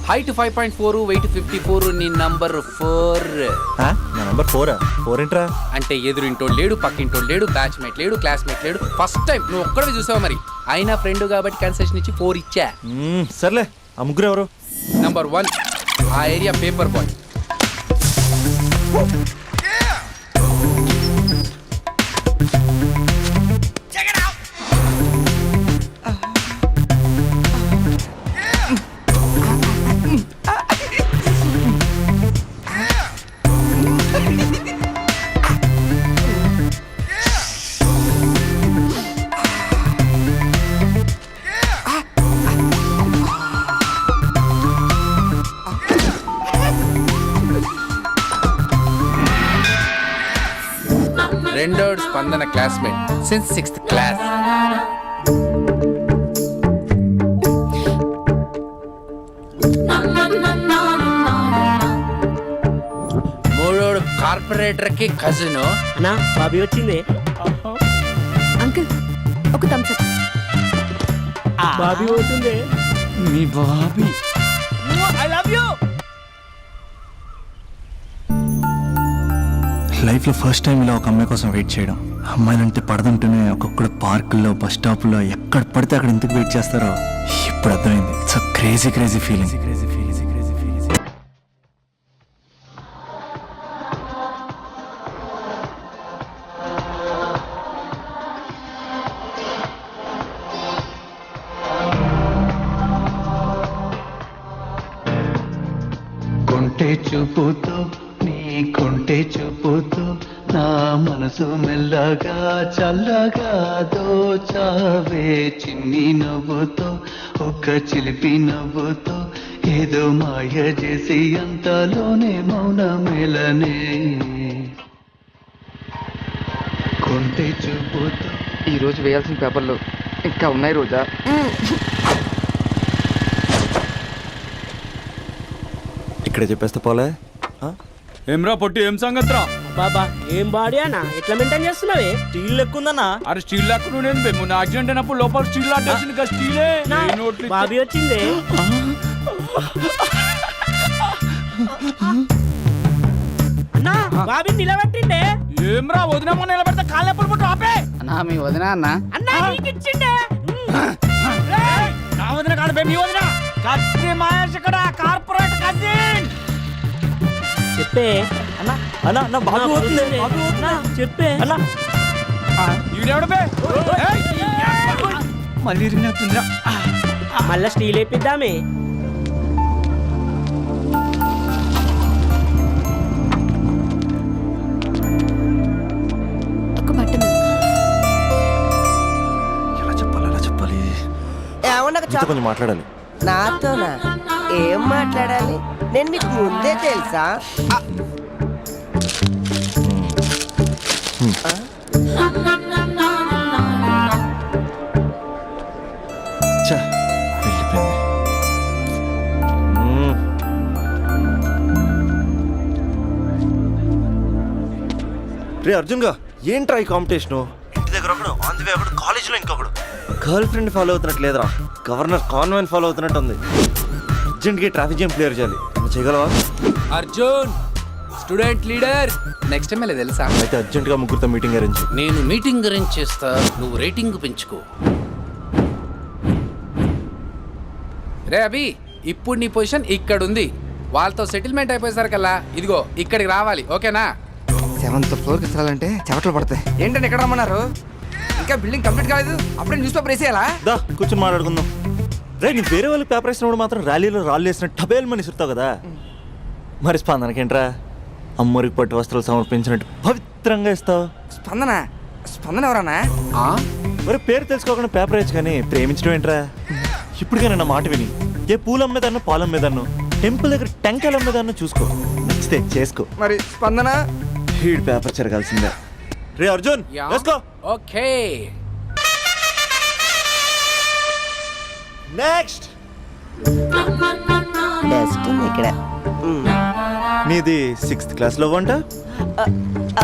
హైట్ 5.4, వెయిట్ 54, నీ నంబర్ 4. నా నంబర్ 4. 4 ఏంట్రా? అంటే ఎదురింటోడు లేడు, పక్కింటోడు లేడు, బ్యాచ్మేట్ లేడు, క్లాస్మేట్ లేడు. ఫస్ట్ టైం నువ్వు ఒక్కడే చూసావు, మరి అయినా ఫ్రెండ్ కాబట్టి కన్సెషన్ ఇచ్చి 4 ఇచ్చా. సర్లే, ఆ ముగ్గురు ఎవరు? నంబర్ 1 ఆ ఏరియా పేపర్ బాయ్. రెండోడు Spandana classmate since 6th class. Corporator కి కజిన్. అన్నా బాబీ వచ్చింది. అంకుల్ ఒక థమ్స్ అప్. బాబీ పోతుంది. మీ బాబీ ఐ లవ్ యూ. లైఫ్లో ఫస్ట్ టైం ఇలా ఒక అమ్మాయి కోసం వెయిట్ చేయడం. అమ్మాయిలంటే పడదంటూనే ఒక్కొక్కడు పార్కుల్లో బస్ స్టాప్లో ఎక్కడ పడితే అక్కడ ఎందుకు వెయిట్ చేస్తారో ఇప్పుడు అర్థమైంది. It's crazy crazy feeling. కొంటే చూపుతో నీ కొంటే చూపుతో నా మనసు మెల్లగా చల్లగా దోచావే చిన్ని నవ్వుతో ఒక చిలిపి నవ్వుతో ఏదో మాయ చేసి అంతలోనే మౌనమేలనే కొంటే చూపుతో. ఈరోజు వేయాల్సిన పేపర్లు ఇంకా ఉన్నాయి రోజా. ఇక్కడే చెప్పేస్తే పోలే. ఏమ్రా పొట్టి ఏం సంగతిరా? బాబా ఏం బాడీ అన్న ఎట్లా మెయింటైన్ చేస్తున్నావే? స్టీల్ లెక్కుందన్నా. అరే స్టీల్ లాక్ నేను మొన్న యాక్సిడెంట్ అయినప్పుడు లోపల స్టీల్ లాటేసింది కదా స్టీలే. బాబీ వచ్చింది. అన్నా బాబీ నిలబెట్టిండే. ఏమ్రా వదినమ్మ నిలబెడితే కాళ్ళు ఎప్పుడు పుట్టు ఆపే. అన్నా మీ వదిన అన్న. అన్నా నీకు ఇచ్చిండే. నా వదిన కాదు బే, మీ వదిన. కత్తి మహేష్ ఇక్కడ కార్పొరేట్ కజిన్. చెప్పే అన్నా. అన్నా నా బాబీ పోతుంది. చెప్పే అన్నా. ఈడెవడు బే? మళ్ళీ ఇరిగినట్టుందిరా. మళ్ళా స్టీల్ వేపిద్దామే. ఒక బట్టన్. ఎలా చెప్పాలి మీతో కొంచెం మాట్లాడాలి. నాతోనా? ఏం మాట్లాడాలి? నేను మీకు ముందే తెలుసా? ఛా, వెళ్ళిపోయింది. రే అర్జున్గా ఏంట్రా ఈ కాంపిటీషను? ఇంటి దగ్గర ఒకడు, ఆన్ ది వే ఒకడు, కాలేజీలో ఇంకొకడు. గర్ల్ ఫ్రెండ్ ఫాలో అవుతున్నట్టు లేదురా, గవర్నర్ కాన్వెంట్ ఫాలో అవుతున్నట్టు ఉంది. అర్జెంట్గా ట్రాఫిక్ జామ్ క్లియర్ చేయాలి. నువ్వు చేయగలవా? Arjun student leader. Next MLA తెలుసా? అయితే అర్జెంట్గా ముగ్గురితో మీటింగ్ అరేంజ్. నేను మీటింగ్ అరేంజ్ చేస్తా, నువ్వు రేటింగ్ పెంచుకో. రే అభి, ఇప్పుడు నీ పొజిషన్ ఇక్కడ ఉంది. వాళ్ళతో సెటిల్మెంట్ అయిపోయేసరికల్లా ఇదిగో ఇక్కడికి రావాలి, ఓకేనా? 7th ఫ్లోర్కి ఇస్తాలంటే చెమటలు పడతాయి. ఏంటంటే ఎక్కడ రమ్మన్నారు? ఇంకా బిల్డింగ్ కంప్లీట్ కాలేదు, అప్పుడే న్యూస్ పేపర్ వేసేయాలా? దా కూర్చొని మాట్లాడుకుందాం. రే నీ వేరే వాళ్ళు పేపర్ వేసినప్పుడు మాత్రం ర్యాలీలో రాళ్ళు వేసిన టబేల్ మని ఇస్తావు కదా, మరి స్పందనకేంట్రా అమ్మరికి పట్టు వస్త్రాలు సమర్పించినట్టు పవిత్రంగా ఇస్తావు? స్పందన స్పందన ఎవరన్నా? మరి పేరు తెలుసుకోకుండా పేపర్ వేయచ్చు కానీ ప్రేమించడం ఏంట్రా? ఇప్పటికైనా నా మాట విని ఏ పూలు అమ్మేదాన్నో పాలు అమ్మేదాన్నో టెంపుల్ దగ్గర టెంకాయలు అమ్మేదాన్నో చూసుకో, నచ్చితే చేసుకో. మరి స్పందన హీడ్ పేపర్ చెరగాల్సిందే. రే అర్జున్ వేసుకో. ఓకే నెక్స్ట్ డస్ట్ ఇక్కడ. నీది 6th క్లాస్ లవ్ అంట?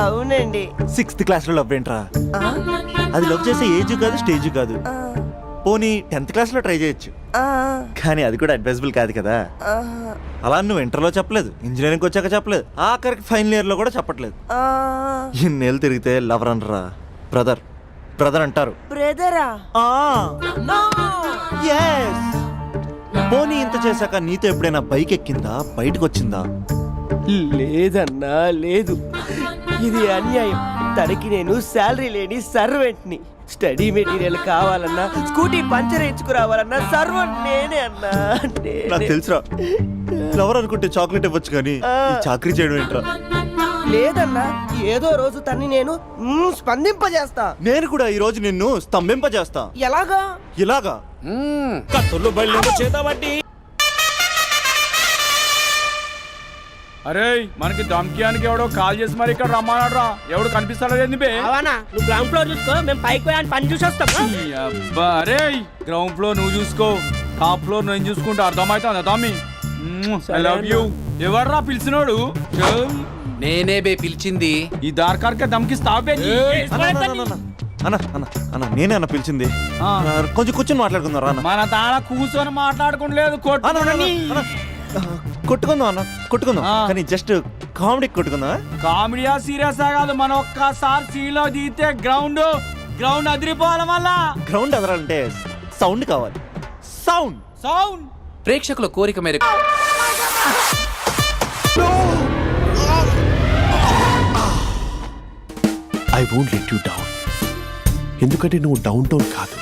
అవునండి. 6th క్లాస్ లో లవ్ ఏంట్రా? అది లవ్ చేసే ఏజ్ కాదు, స్టేజ్ కాదు. పోనీ 10th క్లాస్ లో ట్రై చేయొచ్చు, కానీ అది కూడా అడ్వైజబుల్ కాదు కదా. అలా నువ్వు ఇంటర్లో చెప్పలేదు, ఇంజనీరింగ్ వచ్చాక చెప్పలేదు, ఆఖరికి ఫైనల్ ఇయర్ లో కూడా చెప్పట్లేదు. ఇన్నేళ్ళు తిరిగితే లవర్ అనరా, బ్రదర్ బ్రదర్ అంటారు. బ్రదరా? పోనీ ఇంత చేశాక నీతో ఎప్పుడైనా బైక్ ఎక్కిందా, బయటకు వచ్చిందా? లేదన్నా లేదు, ఇది అన్యాయం. తనకి నేను శాలరీ లేని సర్వెంట్ని. స్టడీ మెటీరియల్ కావాలన్నా, స్కూటీ పంచర్ వేయించుకురావాలన్నా సర్వెంట్ నేనే అన్నా. నాకు తెలుసురా, లవర్ అనుకుంటే చాక్లెట్ ఇవ్వచ్చు కానీ ఈ చాకరీ చేయడం ఏంట్రా? లేదన్నా, ఏదో రోజు తన్ని నేను స్పందింపజేస్తా. నేను కూడా ఈ రోజు నిన్ను స్తంభింపజేస్తా. ఎలాగా? ఇలాగా కత్తులు బయలు చేద్దామండి. అరే మనకి దమ్కియానికి ఎవడో కాల్ చేసి మరి ఇక్కడ రమ్మన్నాడు. ఎవడు కనిపిస్తాడో ఏంది బే? అవనా, నువ్వు గ్రౌండ్ ఫ్లోర్ చూసుకో, మేము పైకి పోయాని పని చూసి వస్తాం. అబ్బా అరే, గ్రౌండ్ ఫ్లోర్ నువ్వు చూసుకో, టాప్ ఫ్లోర్ నేను చూసుకుంటా. అర్థమవుతుందా తమ్మి? I love you. ఎవర్రా పిలిచినోడు? నేనే బే పిలిచింది. ఈ దార్కార్క దమ్కి స్థాపే అన్న నేనే అన్న పిలిచింది. కొంచెం కూర్చొని మాట్లాడుకుందాం రా అన్న. మన తాళ కూర్చొని మాట్లాడుకోలేదు కొట్టుకుందాం అన్న, కొట్టుకుందాం. కానీ జస్ట్ కామెడీ కొట్టుకుందాం. కామెడీయా సీరియస్ కాదు, మన ఒక్కసారి సీలో దిగితే గ్రౌండ్ అదిరిపోవాలి. మళ్ళా గ్రౌండ్ అదరాలంటే సౌండ్ కావాలి. సౌండ్ సౌండ్ ప్రేక్షకుల కోరిక మేరకు I won't let you down. ఎందుకంటే నువ్వు డౌన్ టౌన్ కాదు,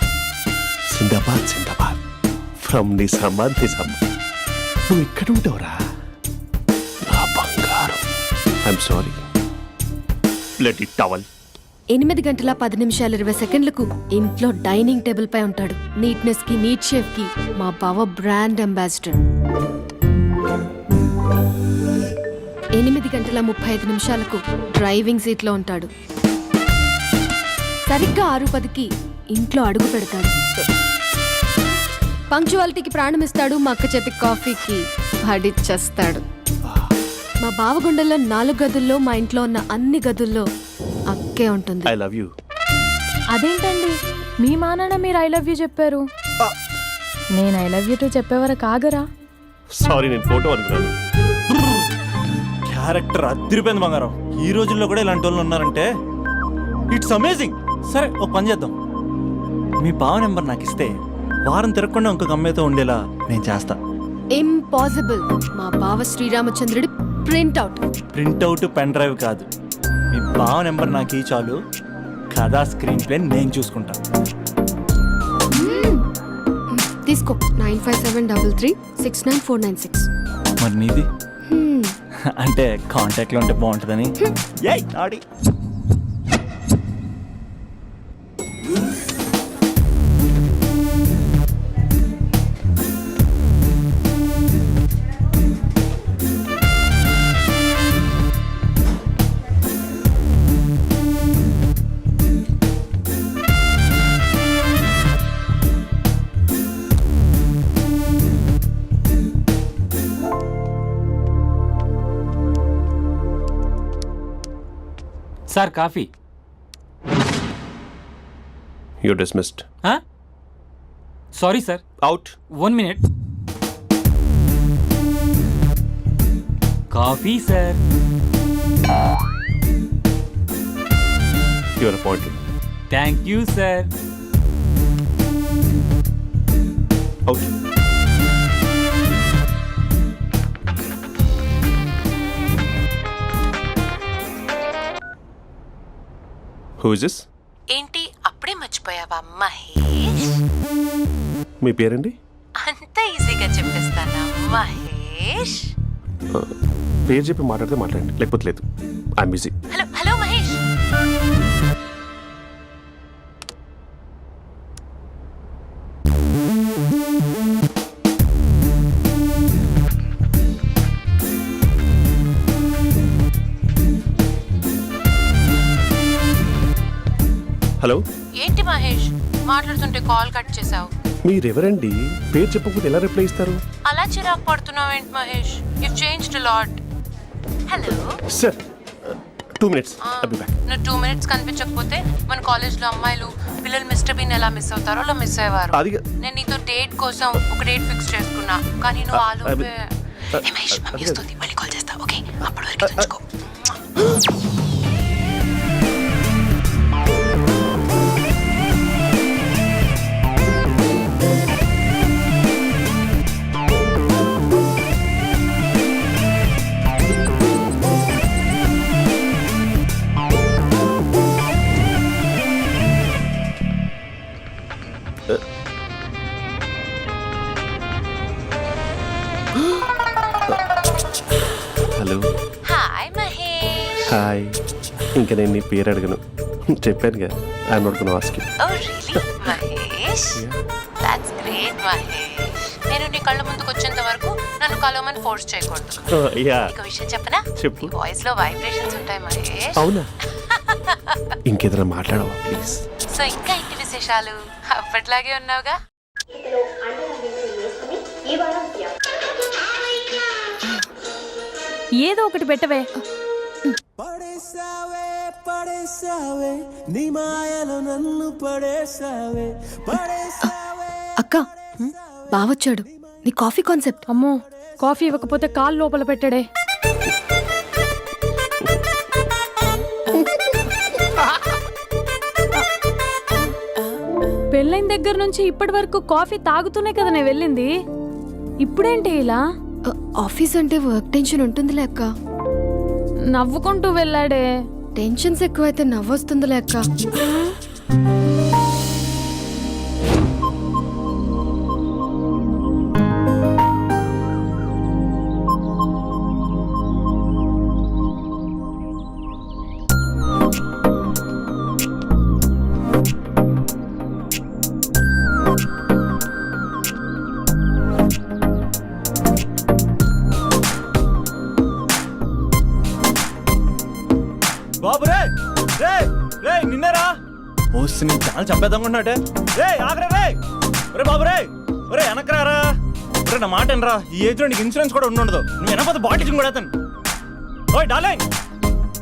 జిందాబాద్ జిందాబాద్ ఫ్రమ్ నిజామాబాద్ నిజామాబాద్. నువ్వు ఇక్కడ ఉంటావురా నా బంగారం. I'm sorry. Let it towel. 8:10:20 ఇంట్లో డైనింగ్ టేబుల్ పై ఉంటాడు. నీట్నెస్ కి, నీట్ షేఫ్ కి మా బావ బ్రాండ్ అంబాసిడర్. 8:35 డ్రైవింగ్ సీట్ లో ఉంటాడు. సరిగ్గా 6:10 ఇంట్లో అడుగు పెడతాడు. పంక్చువాలిటీకి ప్రాణం ఇస్తాడు. మా అక్క చేతి కాఫీకి పడిచ్చేస్తాడు. మా బావ గుండెల్లో 4 గదుల్లో, మా ఇంట్లో ఉన్న అన్ని గదుల్లో అక్కే ఉంటుంది. I love you. అదేంటండి మీ మా నాన్న మీరు ఐ లవ్ యూ చెప్పారు, నేను ఐ లవ్ యూ టు చెప్పేవరకు ఆగరా? సారీ, నేను ఫోటో అనుకున్నాను. క్యారెక్టర్ అదిరిపోయింది బంగారం. ఈ రోజుల్లో కూడా ఇలాంటి వాళ్ళు ఉన్నారంటే ఇట్స్ అమేజింగ్. సరే ఒక పని చేద్దాం, మీ బావ నెంబర్ నాకు ఇస్తే వారం తిరగకుండా ఇంకొక అమ్మాయితో ఉండేలా నేను చేస్తా. ఇంపాసిబుల్. మా బావ శ్రీరామచంద్రుడి ప్రింట్అవుట్. ప్రింట్అవుట్ పెన్ డ్రైవ్ కాదు, మీ బావ నెంబర్ నాకు ఈ చాలు. కథా స్క్రీన్ ప్లే నేను చూసుకుంటా. తీసుకో. 9573369496. మరి నీది? అంటే కాంటాక్ట్లో ఉంటే బాగుంటుందని. ఏయ్ ఆడి sir coffee. You dismissed. Sorry sir. Out. 1 minute. Coffee sir. Your appointed. Thank you sir. Out. Who is this? ఏంటి అప్పుడే మర్చిపోయావా మహేష్? మీ పేరండి? అంత ఈజీగా చెప్పేస్తానా మహేష్? పేరు చెప్పి మాట్లాడితే మాట్లాడండి, లేకపోతే లేదు. I'm busy. Hello hello Mahesh. Hello. ఏంటి మహేష్ మాట్లాడుతుంటే కాల్ కట్ చేసావు? మీరెవరండి? పేరు చెప్పకపోతే ఎలా రిప్లై ఇస్తారు? అలా చిరాకు పడుతున్నావు ఏంటి Mahesh? You changed lot. Hello sir, 2 minutes. I'll be back. నువ్వు 2 minutes కనిపించకపోతే మన కాలేజ్లో అమ్మాయిలు పిల్లలు మిస్టర్ బీన్ ఎలా మిస్ అవుతారో అలా మిస్ అయ్యేవారు. నేను నీతో డేట్ కోసం ఒక డేట్ ఫిక్స్ చేసుకున్నా, కానీ నువ్వు ఆలోపే. మహేష్ మమ్మీ వస్తుంది, మళ్ళీ కాల్ చేస్తా. ఓకే, అప్పటి వరకు ఉంచుకో. హలో. హాయ్ మహేష్. హాయ్. ఇంకా నేను నీ పేరు అడగను, చెప్పాను కదా. I'm not gonna ask you. Oh really Mahesh? That's great Mahesh. నేను నీ కళ్ళ ముందుకు వచ్చేంత వరకు నన్ను కలవమని ఫోర్స్ చేయకూడదు. యా. నీకు విషయం చెప్పనా? చెప్పు. నీ వాయిస్ లో వైబ్రేషన్స్ ఉంటాయి మహేష్. అవునా? ఇంకేదైనా మాట్లాడవా ప్లీజ్? సో ఇంకా ఇంటి విశేషాలు అప్పట్లాగే ఉన్నావుగా? ఏదో ఒకటి పెట్టవే. పడేసావే పడేసావే నీ మాయలో నన్ను పడేసావే పడేసావే. అక్క బావొచ్చాడు. నీ కాఫీ కాన్సెప్ట్. అమ్మో కాఫీ ఇవ్వకపోతే కాలు లోపల పెట్టాడే. పెళ్ళైన దగ్గర నుంచి ఇప్పటి వరకు కాఫీ తాగుతూనే కదా నేను వెళ్ళింది. ఇప్పుడేంటి ఇలా? ఆఫీస్ అంటే వర్క్ టెన్షన్ ఉంటుందిలే అక్క. నవ్వుకుంటూ వెళ్ళాడే. టెన్షన్స్ ఎక్కువైతే నవ్వొస్తుందిలే అక్క. బాబు రే రే రే నిన్నరా ఓసి నీ చాలా చంపేద్దామనుకుంటున్నాటే. రే ఆగరా రే. ఒరే బాబు రే. ఒరే వెనకరారా. ఒరే నా మాట అనరా. ఈ ఏజ్ లో నీకు ఇన్సూరెన్స్ కూడా ఉండదు. నువ్వు వెనకపోతే బాటిల్ కూడా అతను. ఓయ్ డార్లింగ్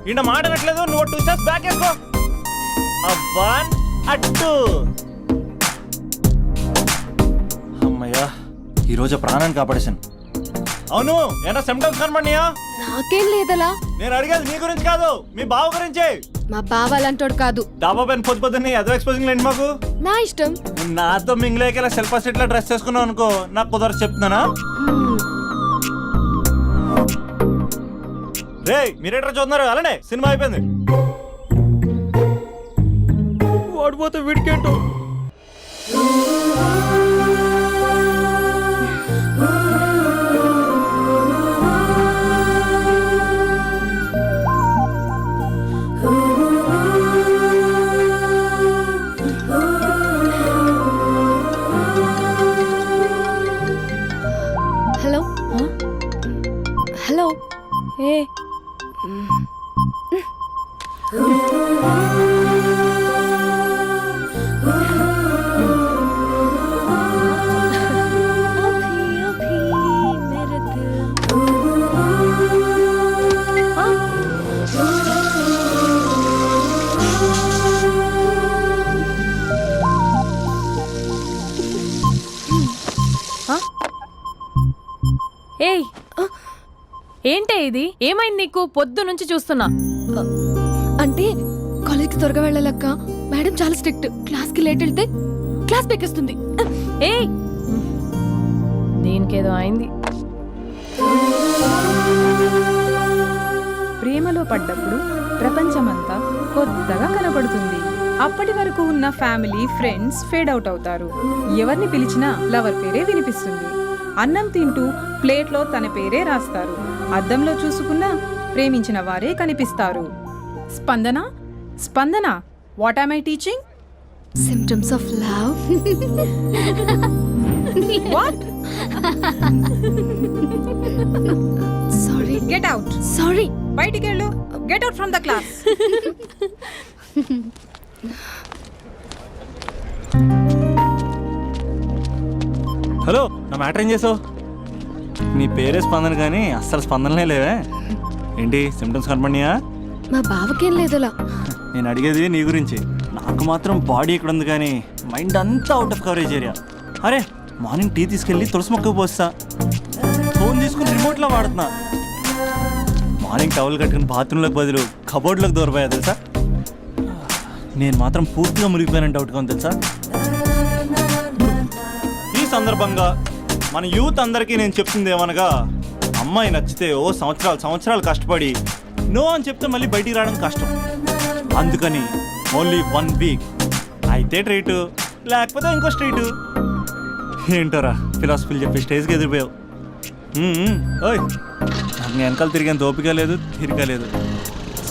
ఈయన మాట అనట్లేదు. నువ్వు 2 స్టెప్స్ బ్యాక్ వేసుకో. అబ్బా అట్టు. అమ్మయ్యా ఈరోజు ప్రాణాన్ని కాపాడేశాను. అవును ఏనా సిమ్టమ్స్ కనబడినాయా? నాకేం లేదలా. నేను అడిగేది నీ గురించి కాదు, మీ బావ గురించి. మా బావ అలాంటోడు కాదు. డాబా పైన పొద్దున్నే ఏదో ఎక్స్పోజింగ్ లేండి మాకు. నా ఇష్టం. నాతో మింగిలేక సెల్ఫా సెట్ లో డ్రెస్ చేసుకున్నావు అనుకో, నాకు కుదరదు చెప్తున్నానా. రే మీరేట్రా చూస్తున్నారు? అలానే సినిమా అయిపోయింది. ఓడిపోతే వీడికేంటో. Hello hello. ఏ ఏయ్ ఏంటే ఇది? ఏమైంది నీకు? పొద్దు నుంచి చూస్తున్నా. అంటే కాలేజ్కి త్వరగా వెళ్ళాలక్క. మేడం చాలా స్ట్రిక్ట్. క్లాస్కి లేట్ వెళ్తే క్లాస్ పెక్కేస్తుంది. ఏయ్ దీనికేదో అయింది. ప్రేమలో పడ్డప్పుడు ప్రపంచమంతా కొత్తగా కనబడుతుంది. అప్పటి వరకు ఉన్న ఫ్యామిలీ ఫ్రెండ్స్ ఫేడ్ అవుట్ అవుతారు. ఎవరిని పిలిచినా లవర్ పేరే వినిపిస్తుంది. అన్నం తింటూ ప్లేట్లో తన పేరే రాస్తారు. అద్దంలో చూసుకున్నా ప్రేమించిన వారే కనిపిస్తారు. Spandana Spandana, what am I teaching? Symptoms of love. What? Sorry. Get out. Sorry. బయటికి వెళ్ళు. Get out from the class. Hello నా మ్యాటర్ ఏం చేసావు? నీ పేరే స్పందన కానీ అస్సలు స్పందనలే లేవే. ఏంటి సిమ్టమ్స్ కనపడినాయా? మా బావకేం లేదులా. నేను అడిగేది నీ గురించి. నాకు మాత్రం బాడీ ఇక్కడ ఉంది కానీ మైండ్ అంతా అవుట్ ఆఫ్ కవరేజ్ ఏరియా. అరే మార్నింగ్ టీ తీసుకెళ్ళి తులసి మొక్కకు పోస్తా. ఫోన్ తీసుకుని రిమోట్లో వాడుతున్నా. మార్నింగ్ టవల్ కట్టుకుని బాత్రూంలోకి బదులు కబోర్డ్లోకి దూరపోయా తెలుసా. నేను మాత్రం పూర్తిగా మునిగిపోయానని డౌట్గా ఉంది తెలుసా. ఈ సందర్భంగా మన యూత్ అందరికీ నేను చెప్తుంది ఏమనగా, అమ్మాయి నచ్చితే ఓ సంవత్సరాలు కష్టపడి నో అని చెప్తే మళ్ళీ బయటికి రావడం కష్టం. అందుకని ఓన్లీ 1 వీక్ అయితే ట్రీటు, లేకపోతే ఇంకో స్ట్రీటు. ఏంటోరా ఫిలాసఫీలు చెప్పి స్టేజ్కి ఎదిరిపోయావు. ఓయ్ నాకు వెనకాల తిరిగేంత ఓపిక లేదు, తీరిక లేదు.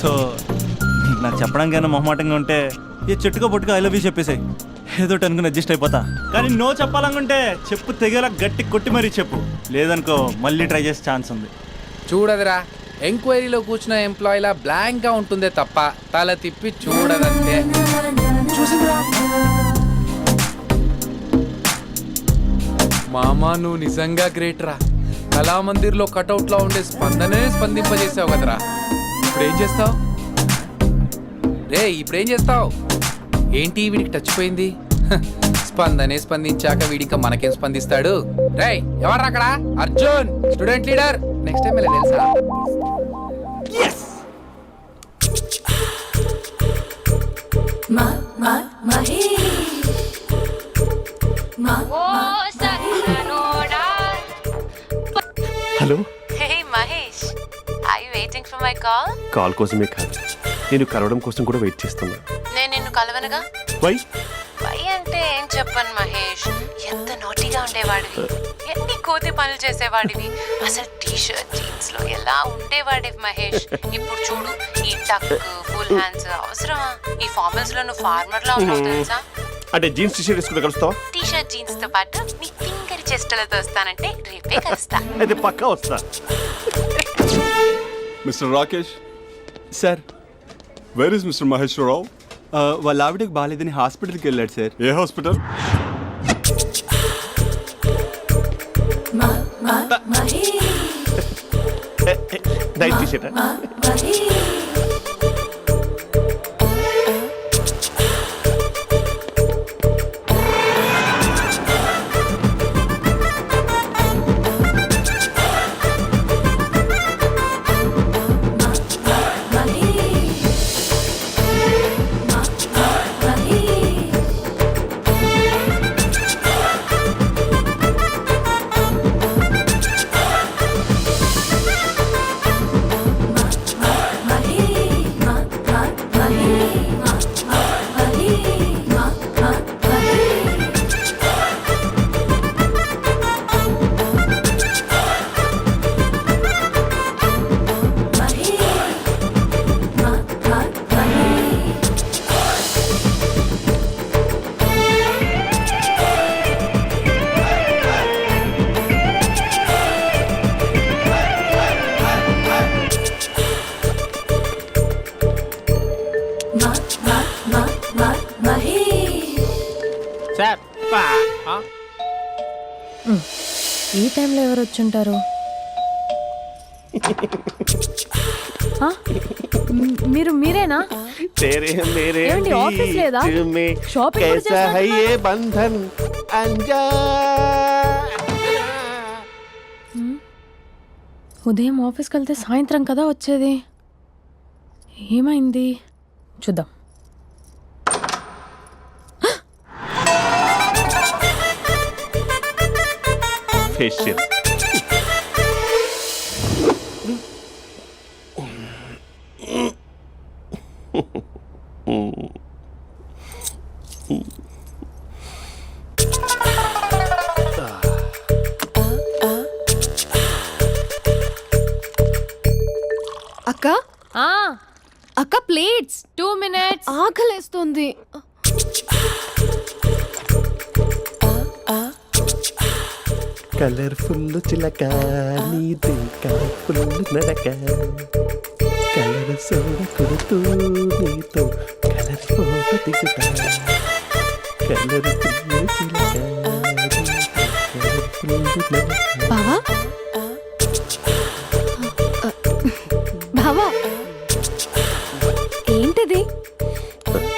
సో నీకు నాకు చెప్పడానికైనా మొహమాటంగా ఉంటే ఏ చెట్టుకో పొట్టుగా ఐ లవ్ యూ చెప్పేసాయి. ఏదో అనుకుని అడ్జస్ట్ అయిపోతా. కానీ నో చెప్పాలనుకుంటే చెప్పు తెగేలా గట్టి కొట్టి మరీ చెప్పు. లేదనుకో మళ్ళీ ట్రై చేసే ఛాన్స్ ఉంది. చూడదురా, ఎంక్వైరీలో కూర్చున్న ఎంప్లాయీలా బ్లాంక్గా ఉంటుందే తప్ప తల తిప్పి చూడదంతే. చూసిందిరా మామా, నువ్వు నిజంగా గ్రేట్ రా. కళామందిర్లో కటౌట్లో ఉండే స్పందనే స్పందింపజేసావు కదరా. ఇప్పుడు ఇప్పుడేం చేస్తావు ఇప్పుడేం చేస్తావు ఏంటి వీడికి టచ్ పోయింది స్పందనే స్పందించాక వీడిక మనకేం స్పందిస్తాడు రేయ్ ఎవరు అక్కడ Arjun student leader next time తెలుసా hello hey Mahesh I waiting for my call call కోసమే కాదు నేను కలవడం కోసం కూడా వెయిట్ చేస్తున్నా. నేను నిన్ను కలవనుగా వై వై అంటే ఏం చెప్పను మహేష్ ఎంత నోటిగా ఉండేవాడివి ఎన్ని కోతి పనులు చేసేవాడివి అసలు టీ షర్ట్ జీన్స్ లో ఎలా ఉండేవాడివి మహేష్ ఇప్పుడు చూడు ఈ టక్ ఫుల్ హ్యాండ్స్ అవసరమా ఈ ఫార్మల్స్ లో నువ్వు ఫార్మర్ లా ఉన్నావు తెలుసా అంటే జీన్స్ టీ షర్ట్ వేసుకుంటే కలుస్తావా? టీ షర్ట్ జీన్స్ తో పాటు నీ ఫింగర్ చెస్టలతో వస్తానంటే రేపే కలుస్తా అయితే పక్కా వస్తా. Mister Rakesh sir where is mister Maheshwararao? వాళ్ళ ఆవిడకి బాగాలేదని హాస్పిటల్కి వెళ్ళాడు సార్. ఏ హాస్పిటల్? Night T shirt. ఈ టైంలో ఎవరు వచ్చుంటారు? మీరేనా? ఏమండి, ఆఫీస్ లేదా? షాపింగ్ కూడా చేస్తున్నట్టున్నారు. ఉదయం ఆఫీస్కి వెళ్తే సాయంత్రం కదా వచ్చేది. ఏమైంది చూద్దాం. ఫేషియల్. అక్క అక్క ప్లేట్స్ 2 minutes. ఆకలేస్తుంది. కలర్ఫుల్ చిలక నీదే కలర్ఫుల్ నడక కలర్ సోడ కొడుతూ నీతో కలర్ ఫోటో దిగుతా కలర్ఫుల్ చిలక బావా